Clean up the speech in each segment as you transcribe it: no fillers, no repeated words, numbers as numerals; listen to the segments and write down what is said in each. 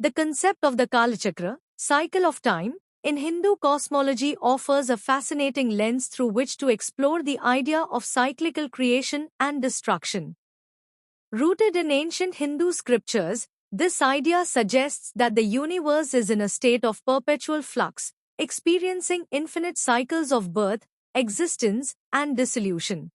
The concept of the Kalachakra, cycle of time, in Hindu cosmology offers a fascinating lens through which to explore the idea of cyclical creation and destruction. Rooted in ancient Hindu scriptures, this idea suggests that the universe is in a state of perpetual flux, experiencing infinite cycles of birth, existence, and dissolution.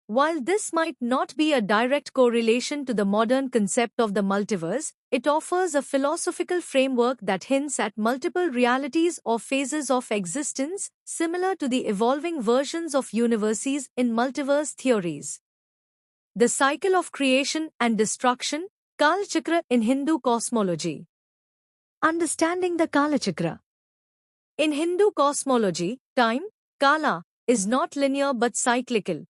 While this might not be a direct correlation to the modern concept of the multiverse, it offers a philosophical framework that hints at multiple realities or phases of existence, similar to the evolving versions of universes in multiverse theories. The cycle of creation and destruction, Kalachakra in Hindu cosmology. Understanding the Kalachakra. In Hindu cosmology, time, Kala, is not linear but cyclical.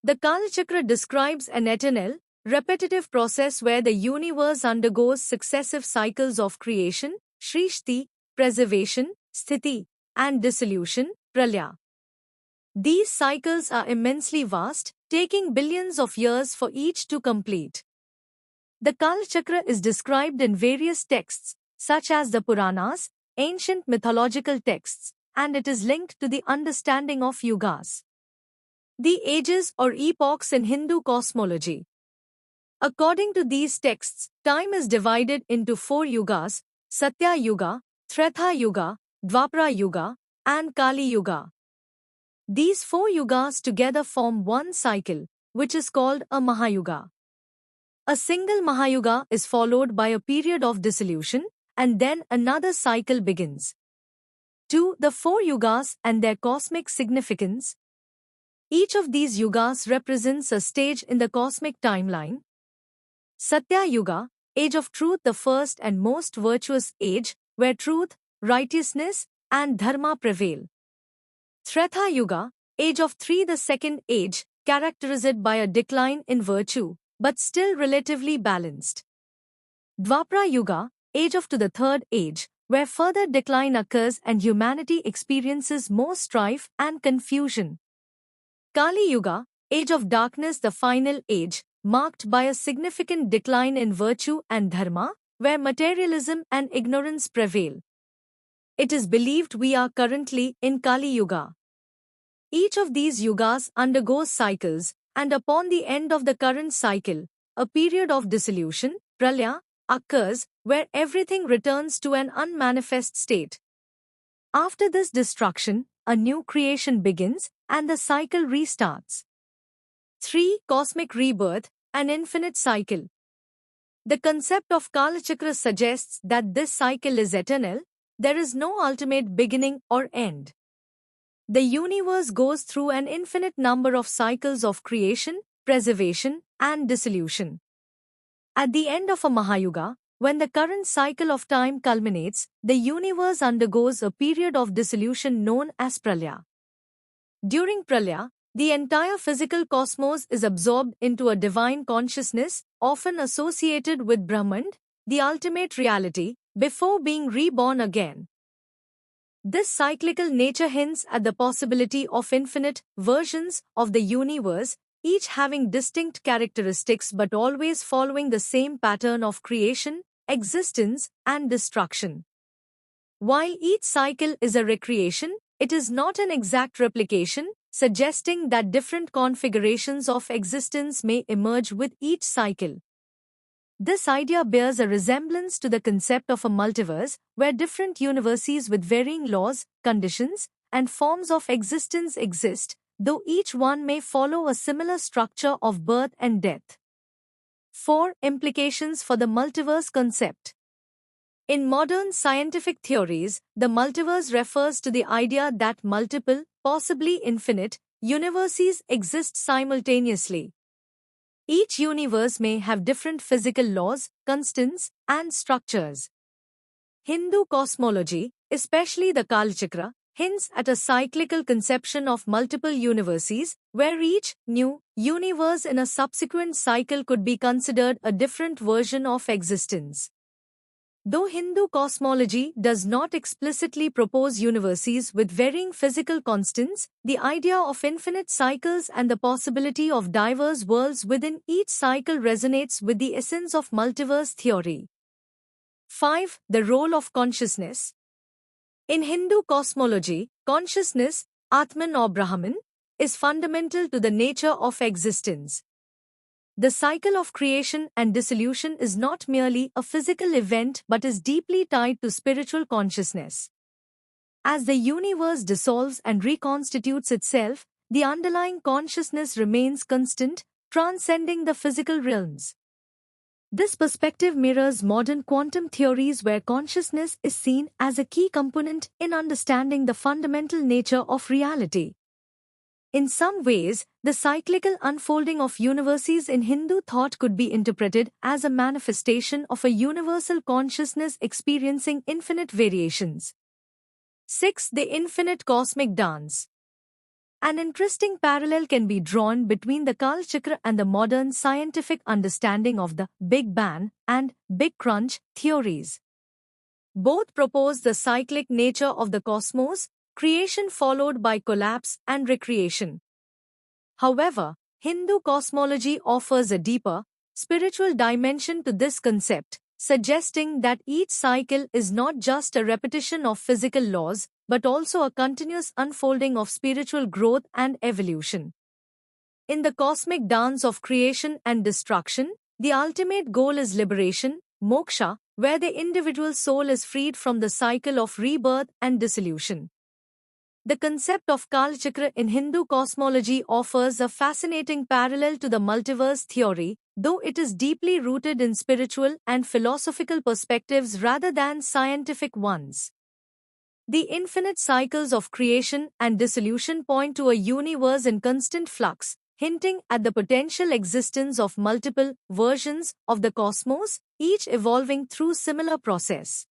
The Kalachakra describes an eternal, repetitive process where the universe undergoes successive cycles of creation, Shrishti, preservation, Sthiti, and dissolution, Pralaya. These cycles are immensely vast, taking billions of years for each to complete. The Kalachakra is described in various texts, such as the Puranas, ancient mythological texts, and it is linked to the understanding of yugas. The ages or epochs in Hindu cosmology. According to these texts, time is divided into 4 yugas: Satya Yuga, Treta Yuga, Dwapara Yuga, and Kali Yuga. These 4 yugas together form one cycle, which is called a Mahayuga. A single Mahayuga is followed by a period of dissolution, and then another cycle begins. 2. The 4 yugas and their cosmic significance. Each of these yugas represents a stage in the cosmic timeline. Satya Yuga, age of truth, the first and most virtuous age, where truth, righteousness, and dharma prevail. Treta Yuga, age of 3, the second age, characterized by a decline in virtue, but still relatively balanced. Dwapara Yuga, age of 2, the third age, where further decline occurs and humanity experiences more strife and confusion. Kali Yuga, age of darkness, the final age, marked by a significant decline in virtue and dharma, where materialism and ignorance prevail. It is believed we are currently in Kali Yuga. Each of these yugas undergoes cycles, and upon the end of the current cycle, a period of dissolution, Pralaya, occurs, where everything returns to an unmanifest state. After this destruction, a new creation begins, and the cycle restarts. 3. Cosmic rebirth, an infinite cycle. The concept of Kalachakra suggests that this cycle is eternal, there is no ultimate beginning or end. The universe goes through an infinite number of cycles of creation, preservation, and dissolution. At the end of a Mahayuga, when the current cycle of time culminates, the universe undergoes a period of dissolution known as Pralaya. During Pralaya, the entire physical cosmos is absorbed into a divine consciousness, often associated with Brahman, the ultimate reality, before being reborn again. This cyclical nature hints at the possibility of infinite versions of the universe, each having distinct characteristics but always following the same pattern of creation, existence, and destruction. While each cycle is a recreation, it is not an exact replication, suggesting that different configurations of existence may emerge with each cycle. This idea bears a resemblance to the concept of a multiverse, where different universes with varying laws, conditions, and forms of existence exist, though each one may follow a similar structure of birth and death. 4. Implications for the multiverse concept. In modern scientific theories, the multiverse refers to the idea that multiple, possibly infinite, universes exist simultaneously. Each universe may have different physical laws, constants, and structures. Hindu cosmology, especially the Kalachakra, hints at a cyclical conception of multiple universes, where each new universe in a subsequent cycle could be considered a different version of existence. Though Hindu cosmology does not explicitly propose universes with varying physical constants, the idea of infinite cycles and the possibility of diverse worlds within each cycle resonates with the essence of multiverse theory. 5. The role of consciousness. In Hindu cosmology, consciousness, Atman or Brahman, is fundamental to the nature of existence. The cycle of creation and dissolution is not merely a physical event but is deeply tied to spiritual consciousness. As the universe dissolves and reconstitutes itself, the underlying consciousness remains constant, transcending the physical realms. This perspective mirrors modern quantum theories where consciousness is seen as a key component in understanding the fundamental nature of reality. In some ways, the cyclical unfolding of universes in Hindu thought could be interpreted as a manifestation of a universal consciousness experiencing infinite variations. 6. The infinite cosmic dance. An interesting parallel can be drawn between the Kal Chakra and the modern scientific understanding of the Big Bang and Big Crunch theories. Both propose the cyclic nature of the cosmos, creation followed by collapse and recreation. However, Hindu cosmology offers a deeper, spiritual dimension to this concept, suggesting that each cycle is not just a repetition of physical laws, but also a continuous unfolding of spiritual growth and evolution. In the cosmic dance of creation and destruction, the ultimate goal is liberation, moksha, where the individual soul is freed from the cycle of rebirth and dissolution. The concept of Kal Chakra in Hindu cosmology offers a fascinating parallel to the multiverse theory, though it is deeply rooted in spiritual and philosophical perspectives rather than scientific ones. The infinite cycles of creation and dissolution point to a universe in constant flux, hinting at the potential existence of multiple versions of the cosmos, each evolving through similar process.